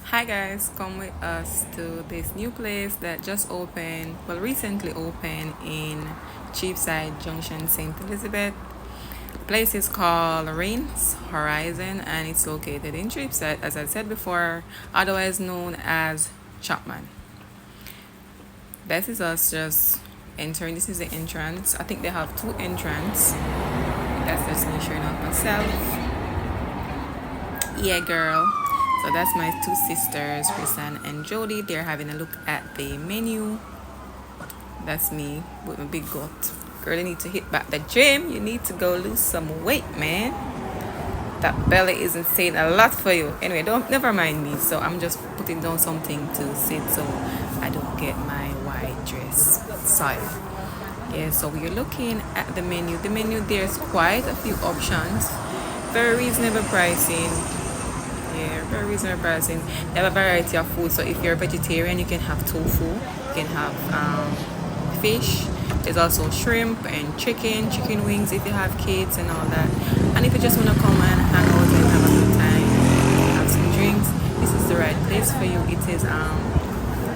Hi guys, come with us to this new place that just opened, well recently opened in Cheapside Junction, St. Elizabeth. The place is called Horzion and it's located in Cheapside, as I said before, otherwise known as Chapman. This is us just entering. This is the entrance. I think they have two entrances. That's just me showing off myself. Yeah, girl. So that's my two sisters, Krisan and Jody. They're having a look at the menu. That's me with my big gut. Girl, you need to hit back the gym. You need to go lose some weight, man. That belly isn't saying a lot for you. Anyway, don't never mind me. So I'm just putting down something to sit so I don't get my white dress soiled. Yeah, so we're looking at the menu. The menu, there's quite a few options. Very reasonable pricing. Yeah, very reasonable pricing. They have a variety of food. So if you're a vegetarian, you can have tofu. You can have fish. There's also shrimp and chicken wings if you have kids and all that. And if you just want to come and hang out and have a good time, have some drinks, this is the right place for you. It is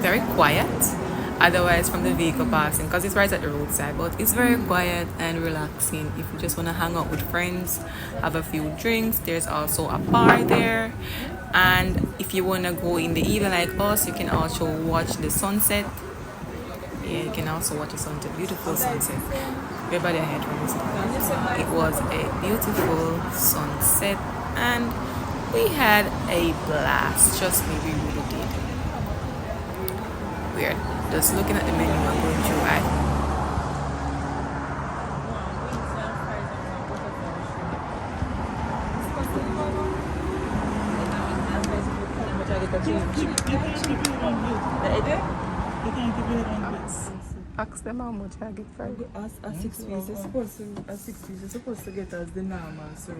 very quiet. Otherwise, from the vehicle passing, because it's right at the roadside, but it's very quiet and relaxing. If you just want to hang out with friends, have a few drinks, there's also a bar there. And if you want to go in the evening like us, you can also watch the sunset. Yeah, you can also watch a sunset, beautiful sunset. Everybody ahead from this. It was a beautiful sunset, and we had a blast. Trust me, we really did. Weird. Just looking at the menu and going through Ask them how much I get for it. A 6 piece, you're supposed to get as the normal, so.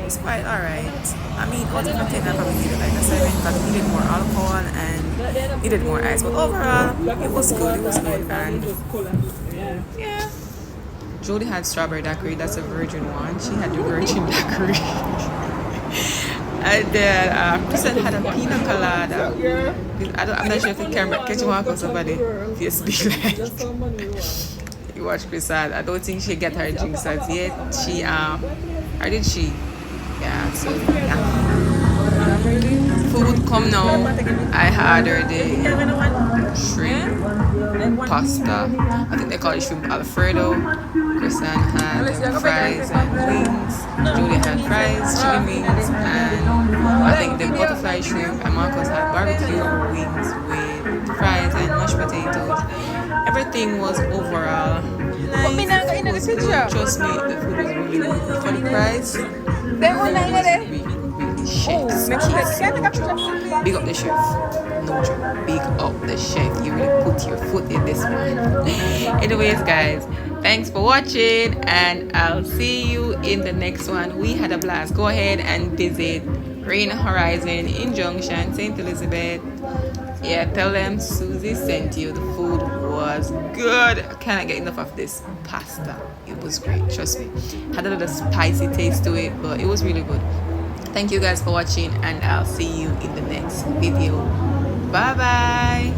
It's quite alright. I mean, out of 10, I probably needed like a 7 because it needed more alcohol and needed more ice. But overall, it was good. It was good. And yeah. Jodie had strawberry daiquiri. That's a virgin one. She had the virgin daiquiri. And then Kristen had a pina colada. I'm not sure if you can catch him out or somebody. If you like. You watch Kristen. I don't think she get her drinks as yet. She or did she? Yeah. So yeah. Food come now. I had her the shrimp pasta. I think they call it shrimp Alfredo. Kristen had fries and wings. Julia had fries, chicken wings, and I think the butterfly shrimp. And Marcus had barbecue wings with fries and mashed potatoes. Everything was overall nice. The food was good. Trust me, the food was really good for the price. Chef's kiss, no joke. Big up the chef, no joke. Big up the chef. You really put your foot in this one. Anyways, guys, thanks for watching, and I'll see you in the next one. We had a blast. Go ahead and visit Horzion in Junction, St. Elizabeth. Yeah, tell them Susie sent you. The food was good. I cannot get enough of this pasta. It was great, trust me. Had a little spicy taste to it, but it was really good. Thank you guys for watching, and I'll see you in the next video. Bye bye.